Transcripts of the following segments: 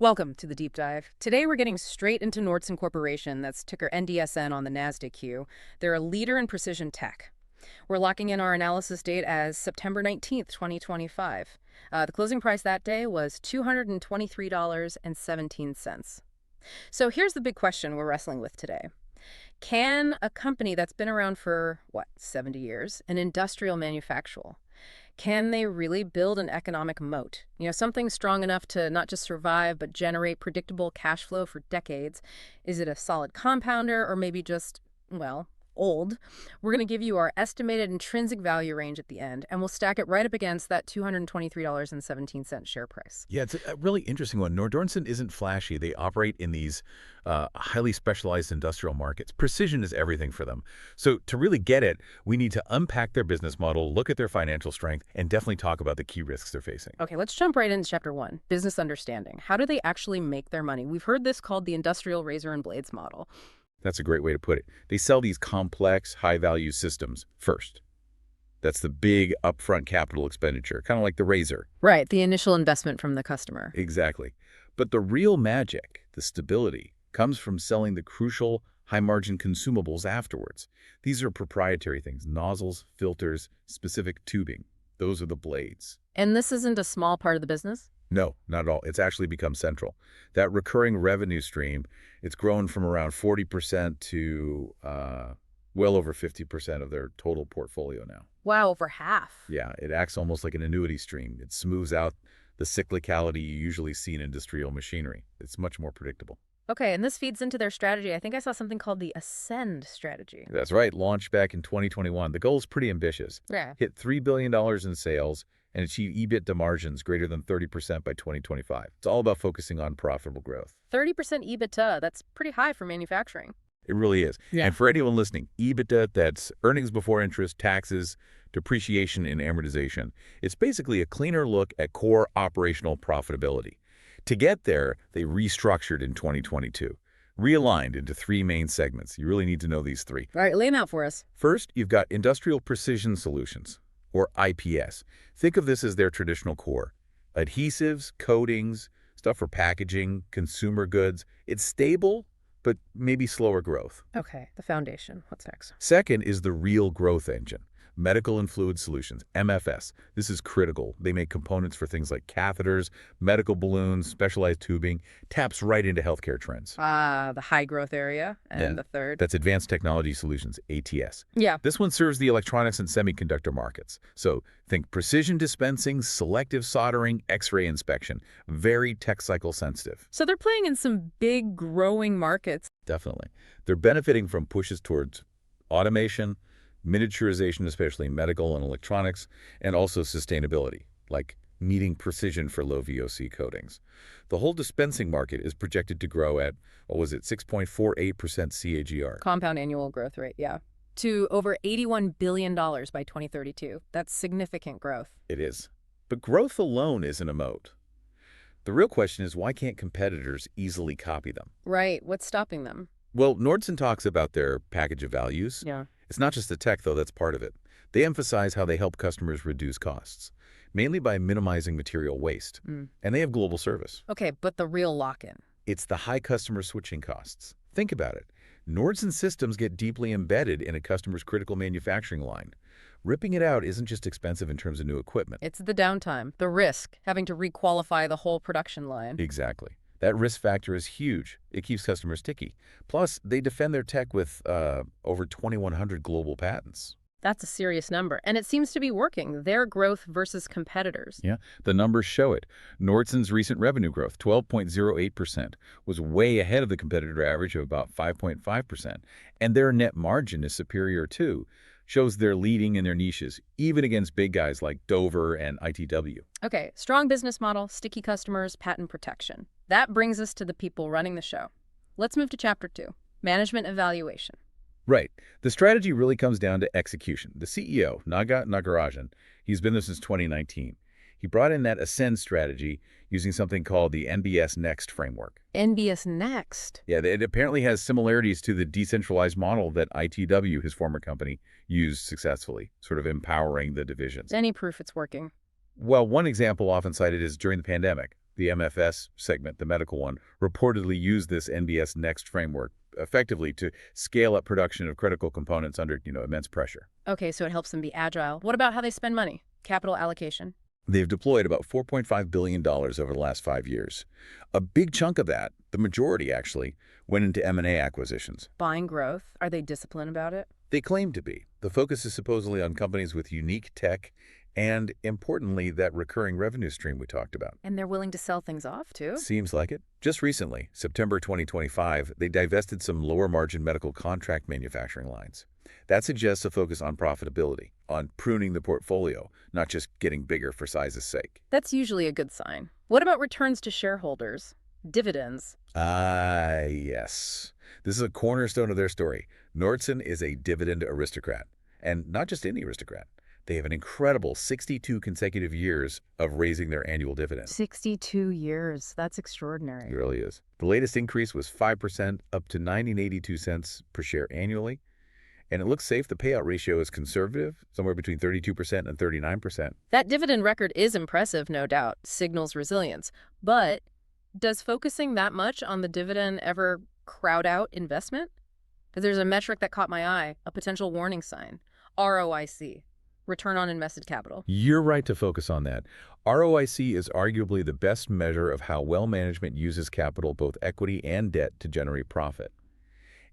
Welcome to the deep dive. Today we're getting straight into Nordson Corporation, that's ticker NDSN on the NASDAQ. They're a leader in precision tech. We're locking in our analysis date as September 19th, 2025. The closing price that day was $223.17. So here's the big question we're wrestling with today. Can a company that's been around for, 70 years, an industrial manufacturer, can they really build an economic moat? Something strong enough to not just survive, but generate predictable cash flow for decades? Is it a solid compounder or maybe just, old? We're going to give you our estimated intrinsic value range at the end, and we'll stack it right up against that $223.17 share price. Yeah, it's a really interesting one. Nordson isn't flashy. They operate in these highly specialized industrial markets. Precision is everything for them. So to really get it, we need to unpack their business model, look at their financial strength, and definitely talk about the key risks they're facing. Okay, let's jump right into Chapter 1, business understanding. How do they actually make their money? We've heard this called the industrial razor and blades model. That's a great way to put it. They sell these complex, high-value systems first. That's the big upfront capital expenditure, kind of like the razor. Right, the initial investment from the customer. Exactly. But the real magic, the stability, comes from selling the crucial, high-margin consumables afterwards. These are proprietary things: nozzles, filters, specific tubing. Those are the blades. And this isn't a small part of the business? No, not at all. It's actually become central. That recurring revenue stream, it's grown from around 40% to well over 50% of their total portfolio now. Wow, over half. Yeah, it acts almost like an annuity stream. It smooths out the cyclicality you usually see in industrial machinery. It's much more predictable. Okay, and this feeds into their strategy. I think I saw something called the Ascend strategy. That's right, launched back in 2021. The goal is pretty ambitious. Yeah. Hit $3 billion in sales and achieve EBITDA margins greater than 30% by 2025. It's all about focusing on profitable growth. 30% EBITDA, that's pretty high for manufacturing. It really is. Yeah. And for anyone listening, EBITDA, that's earnings before interest, taxes, depreciation, and amortization. It's basically a cleaner look at core operational profitability. To get there, they restructured in 2022, realigned into three main segments. You really need to know these three. All right, lay them out for us. First, you've got Industrial Precision Solutions, or IPS. Think of this as their traditional core. Adhesives, coatings, stuff for packaging, consumer goods. It's stable, but maybe slower growth. Okay, the foundation. What's next? Second is the real growth engine. Medical and Fluid Solutions, MFS. This is critical. They make components for things like catheters, medical balloons, specialized tubing, taps right into healthcare trends. The high growth area. And the third? That's Advanced Technology Solutions, ATS. Yeah. This one serves the electronics and semiconductor markets. So think precision dispensing, selective soldering, X-ray inspection. Very tech cycle sensitive. So they're playing in some big growing markets. Definitely. They're benefiting from pushes towards automation, miniaturization, especially in medical and electronics, and also sustainability, like meeting precision for low VOC coatings. The whole dispensing market is projected to grow at, 6.48% CAGR. Compound annual growth rate, yeah. To over $81 billion by 2032. That's significant growth. It is. But growth alone isn't a moat. The real question is, why can't competitors easily copy them? Right. What's stopping them? Well, Nordson talks about their package of values. Yeah. It's not just the tech, though, that's part of it. They emphasize how they help customers reduce costs, mainly by minimizing material waste. And they have global service. Okay, but the real lock-in. It's the high customer switching costs. Think about it. Nordson systems get deeply embedded in a customer's critical manufacturing line. Ripping it out isn't just expensive in terms of new equipment. It's the downtime, the risk, having to requalify the whole production line. Exactly. That risk factor is huge. It keeps customers sticky. Plus, they defend their tech with over 2,100 global patents. That's a serious number, and it seems to be working. Their growth versus competitors. Yeah, the numbers show it. Nordson's recent revenue growth, 12.08%, was way ahead of the competitor average of about 5.5%. And their net margin is superior too. Shows they're leading in their niches, even against big guys like Dover and ITW. Okay, strong business model, sticky customers, patent protection. That brings us to the people running the show. Let's move to Chapter 2, management evaluation. Right. The strategy really comes down to execution. The CEO, Naga Nagarajan, he's been there since 2019. He brought in that Ascend strategy using something called the NBS Next framework. NBS Next? Yeah, it apparently has similarities to the decentralized model that ITW, his former company, used successfully, sort of empowering the divisions. Any proof it's working? Well, one example often cited is during the pandemic. The MFS segment, the medical one, reportedly used this NBS Next framework effectively to scale up production of critical components under, immense pressure. Okay, so it helps them be agile. What about how they spend money? Capital allocation. They've deployed about $4.5 billion over the last 5 years. A big chunk of that, the majority actually, went into M&A acquisitions. Buying growth. Are they disciplined about it? They claim to be. The focus is supposedly on companies with unique tech and, importantly, that recurring revenue stream we talked about. And they're willing to sell things off, too? Seems like it. Just recently, September 2025, they divested some lower-margin medical contract manufacturing lines. That suggests a focus on profitability, on pruning the portfolio, not just getting bigger for size's sake. That's usually a good sign. What about returns to shareholders? Dividends. Yes. This is a cornerstone of their story. Nordson is a dividend aristocrat. And not just any aristocrat. They have an incredible 62 consecutive years of raising their annual dividend. 62 years. That's extraordinary. It really is. The latest increase was 5%, up to 19.82 cents per share annually. And it looks safe. The payout ratio is conservative, somewhere between 32% and 39%. That dividend record is impressive, no doubt. Signals resilience. But does focusing that much on the dividend ever crowd out investment? Because there's a metric that caught my eye, a potential warning sign. ROIC. Return on invested capital. You're right to focus on that. ROIC is arguably the best measure of how well management uses capital, both equity and debt, to generate profit.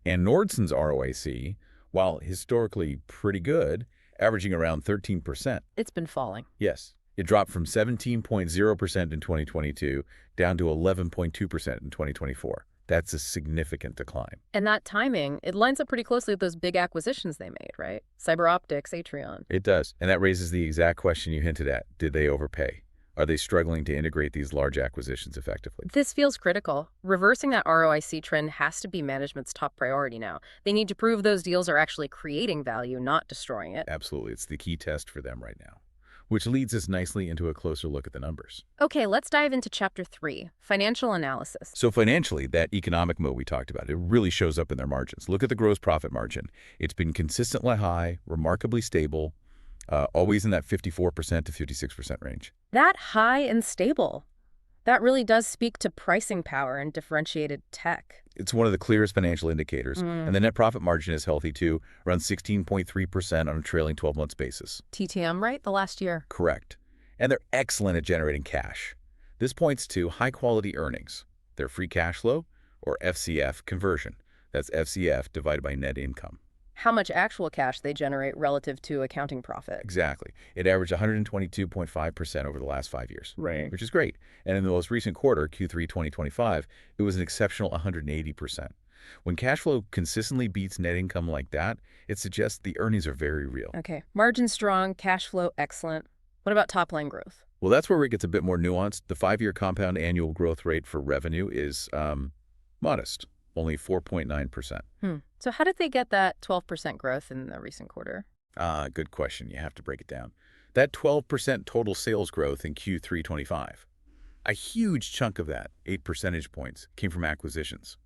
And Nordson's ROIC, while historically pretty good, averaging around 13%. It's been falling. Yes. It dropped from 17.0% in 2022 down to 11.2% in 2024. That's a significant decline. And that timing, it lines up pretty closely with those big acquisitions they made, right? CyberOptics, Atrion. It does. And that raises the exact question you hinted at. Did they overpay? Are they struggling to integrate these large acquisitions effectively? This feels critical. Reversing that ROIC trend has to be management's top priority now. They need to prove those deals are actually creating value, not destroying it. Absolutely. It's the key test for them right now. Which leads us nicely into a closer look at the numbers. Okay, let's dive into Chapter 3, Financial Analysis. So financially, that economic moat we talked about, it really shows up in their margins. Look at the gross profit margin. It's been consistently high, remarkably stable, always in that 54% to 56% range. That high and stable. That really does speak to pricing power and differentiated tech. It's one of the clearest financial indicators. And the net profit margin is healthy too, around 16.3% on a trailing 12-month basis. TTM, right? The last year. Correct. And they're excellent at generating cash. This points to high-quality earnings, their free cash flow, or FCF conversion. That's FCF divided by net income. How much actual cash they generate relative to accounting profit. Exactly. It averaged 122.5% over the last 5 years. Right. Which is great. And in the most recent quarter, Q3 2025, it was an exceptional 180%. When cash flow consistently beats net income like that, it suggests the earnings are very real. Okay. Margin strong, cash flow excellent. What about top-line growth? Well, that's where it gets a bit more nuanced. The 5-year compound annual growth rate for revenue is modest, only 4.9%. So how did they get that 12% growth in the recent quarter? Good question. You have to break it down. That 12% total sales growth in Q3 25, a huge chunk of that, 8 percentage points, came from acquisitions.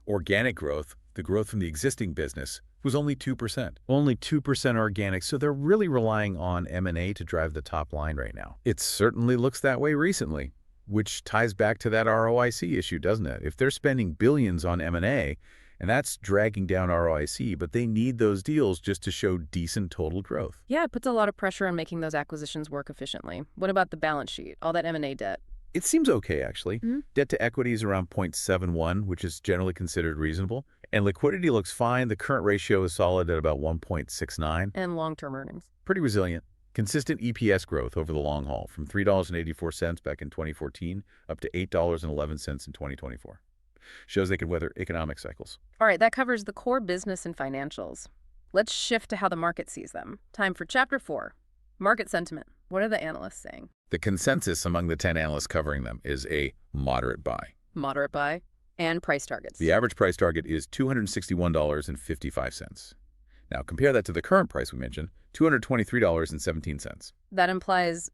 Organic growth, the growth from the existing business, was only 2%. Only 2% organic, so they're really relying on M&A to drive the top line right now. It certainly looks that way recently, which ties back to that ROIC issue, doesn't it? If they're spending billions on M&A, and that's dragging down ROIC, but they need those deals just to show decent total growth. Yeah, it puts a lot of pressure on making those acquisitions work efficiently. What about the balance sheet, all that M&A debt? It seems okay, actually. Debt to equity is around 0.71, which is generally considered reasonable. And liquidity looks fine. The current ratio is solid at about 1.69. And long-term earnings? Pretty resilient. Consistent EPS growth over the long haul, from $3.84 back in 2014 up to $8.11 in 2024. Shows they can weather economic cycles. All right, that covers the core business and financials. Let's shift to how the market sees them. Time for Chapter 4, Market Sentiment. What are the analysts saying? The consensus among the 10 analysts covering them is a moderate buy. Moderate buy and price targets. The average price target is $261.55. Now, compare that to the current price we mentioned, $223.17. That implies,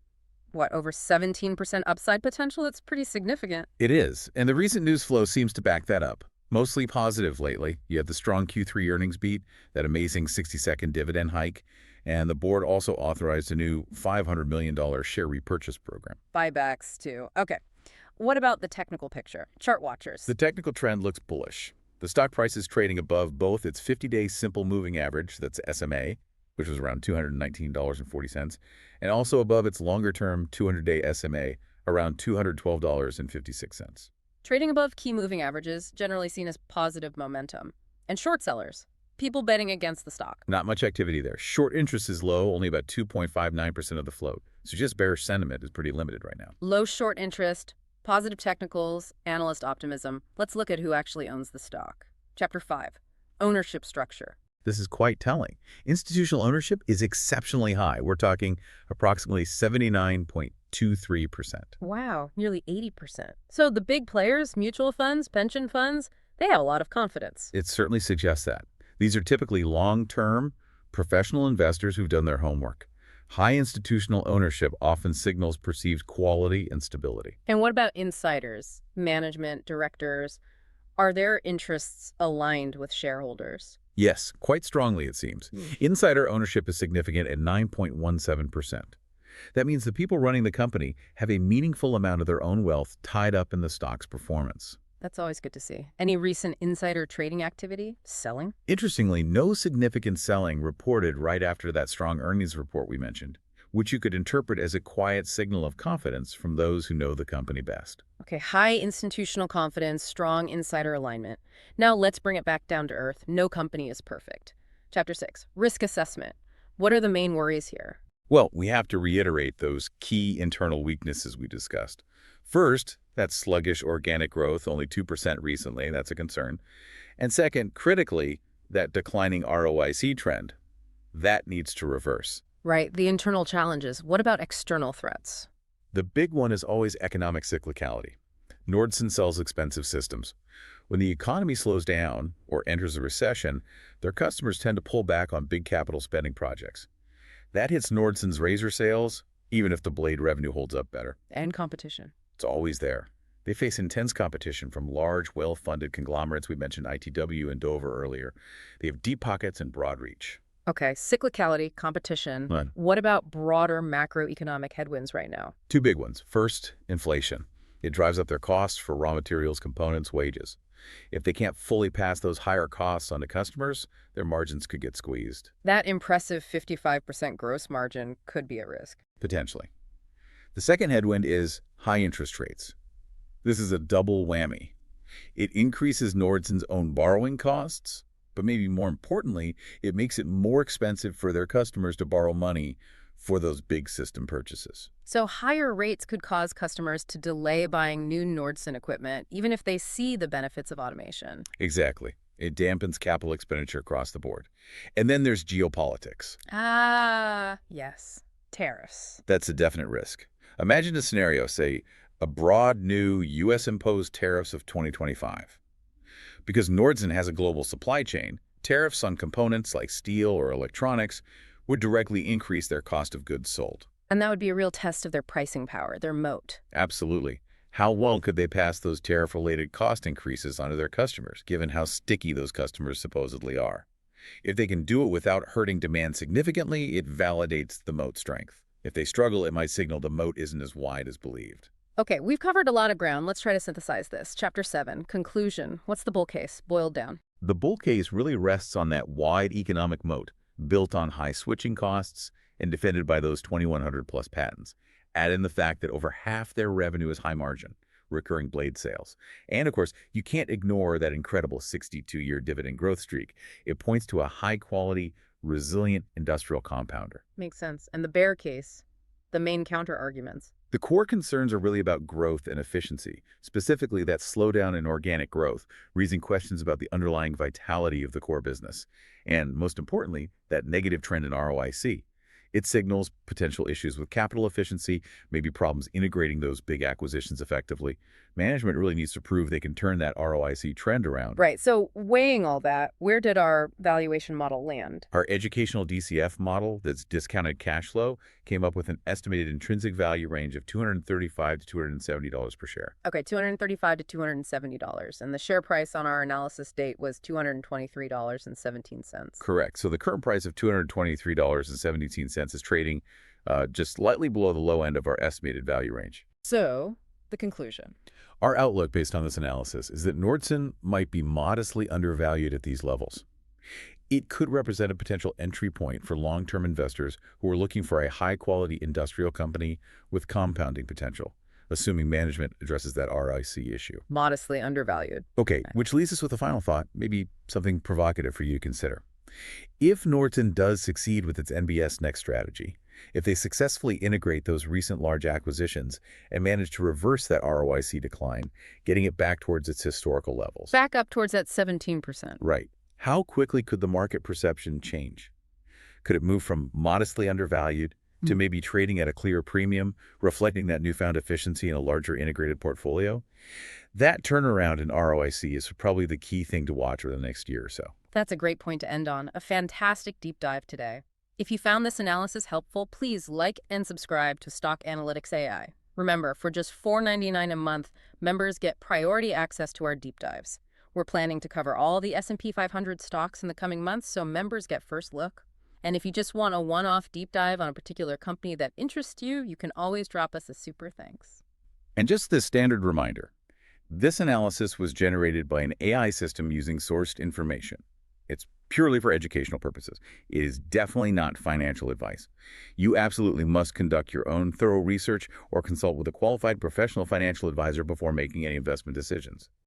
what, over 17% upside potential? It's pretty significant. It is, and the recent news flow seems to back that up. Mostly positive lately. You had the strong Q3 earnings beat, that amazing 60-second dividend hike, and the board also authorized a new $500 million share repurchase program. Buybacks, too. Okay. What about the technical picture? Chart watchers. The technical trend looks bullish. The stock price is trading above both its 50-day simple moving average, that's SMA, which was around $219.40, and also above its longer-term 200-day SMA, around $212.56. Trading above key moving averages, generally seen as positive momentum. And short sellers, people betting against the stock. Not much activity there. Short interest is low, only about 2.59% of the float. So just bearish sentiment is pretty limited right now. Low short interest, positive technicals, analyst optimism. Let's look at who actually owns the stock. Chapter 5, ownership structure. This is quite telling. Institutional ownership is exceptionally high. We're talking approximately 79.23%. Wow, nearly 80%. So the big players, mutual funds, pension funds, they have a lot of confidence. It certainly suggests that. These are typically long-term, professional investors who've done their homework. High institutional ownership often signals perceived quality and stability. And what about insiders, management, directors? Are their interests aligned with shareholders? Yes, quite strongly it seems. Insider ownership is significant at 9.17%. That means the people running the company have a meaningful amount of their own wealth tied up in the stock's performance. That's always good to see. Any recent insider trading activity? Selling? Interestingly, no significant selling reported right after that strong earnings report we mentioned, which you could interpret as a quiet signal of confidence from those who know the company best. Okay, high institutional confidence, strong insider alignment. Now let's bring it back down to earth. No company is perfect. Chapter 6, risk assessment. What are the main worries here? Well, we have to reiterate those key internal weaknesses we discussed. First, that sluggish organic growth, only 2% recently, that's a concern. And second, critically, that declining ROIC trend. That needs to reverse. Right, the internal challenges. What about external threats? The big one is always economic cyclicality. Nordson sells expensive systems. When the economy slows down or enters a recession, their customers tend to pull back on big capital spending projects. That hits Nordson's razor sales, even if the blade revenue holds up better. And competition. It's always there. They face intense competition from large, well-funded conglomerates. We mentioned ITW and Dover earlier. They have deep pockets and broad reach. Okay, cyclicality, competition. Right. What about broader macroeconomic headwinds right now? Two big ones. First, inflation. It drives up their costs for raw materials, components, wages. If they can't fully pass those higher costs on to customers, their margins could get squeezed. That impressive 55% gross margin could be at risk. Potentially. The second headwind is high interest rates. This is a double whammy. It increases Nordson's own borrowing costs, but maybe more importantly, it makes it more expensive for their customers to borrow money for those big system purchases. So higher rates could cause customers to delay buying new Nordson equipment, even if they see the benefits of automation. Exactly. It dampens capital expenditure across the board. And then there's geopolitics. Ah, yes. Tariffs. That's a definite risk. Imagine a scenario, say, a broad new U.S.-imposed tariffs of 2025. Because Nordson has a global supply chain, tariffs on components like steel or electronics would directly increase their cost of goods sold. And that would be a real test of their pricing power, their moat. Absolutely. How well could they pass those tariff-related cost increases onto their customers, given how sticky those customers supposedly are? If they can do it without hurting demand significantly, it validates the moat strength. If they struggle, it might signal the moat isn't as wide as believed. Okay, we've covered a lot of ground. Let's try to synthesize this. Chapter 7, conclusion. What's the bull case, boiled down? The bull case really rests on that wide economic moat, built on high switching costs and defended by those 2,100-plus patents. Add in the fact that over half their revenue is high margin, recurring blade sales. And of course, you can't ignore that incredible 62-year dividend growth streak. It points to a high-quality, resilient industrial compounder. Makes sense. And the bear case, the main counter-arguments. The core concerns are really about growth and efficiency, specifically that slowdown in organic growth, raising questions about the underlying vitality of the core business. And most importantly, that negative trend in ROIC. It signals potential issues with capital efficiency, maybe problems integrating those big acquisitions effectively. Management really needs to prove they can turn that ROIC trend around. Right. So weighing all that, where did our valuation model land? Our educational DCF model, that's discounted cash flow, came up with an estimated intrinsic value range of $235 to $270 per share. Okay, $235 to $270. And the share price on our analysis date was $223.17. Correct. So the current price of $223.17 is trading just slightly below the low end of our estimated value range. So the conclusion. Our outlook based on this analysis is that Nordson might be modestly undervalued at these levels. It could represent a potential entry point for long-term investors who are looking for a high-quality industrial company with compounding potential, assuming management addresses that ROIC issue. Modestly undervalued. Okay, which leaves us with a final thought, maybe something provocative for you to consider. If Nordson does succeed with its NBS Next strategy, if they successfully integrate those recent large acquisitions and manage to reverse that ROIC decline, getting it back towards its historical levels. Back up towards that 17%. Right. How quickly could the market perception change? Could it move from modestly undervalued to maybe trading at a clear premium, reflecting that newfound efficiency in a larger integrated portfolio? That turnaround in ROIC is probably the key thing to watch over the next year or so. That's a great point to end on. A fantastic deep dive today. If you found this analysis helpful, please like and subscribe to Stock Analytics AI. Remember, for just $4.99 a month, members get priority access to our deep dives. We're planning to cover all the S&P 500 stocks in the coming months, so members get first look. And if you just want a one-off deep dive on a particular company that interests you, you can always drop us a super thanks. And just this standard reminder, this analysis was generated by an AI system using sourced information. It's purely for educational purposes. It is definitely not financial advice. You absolutely must conduct your own thorough research or consult with a qualified professional financial advisor before making any investment decisions.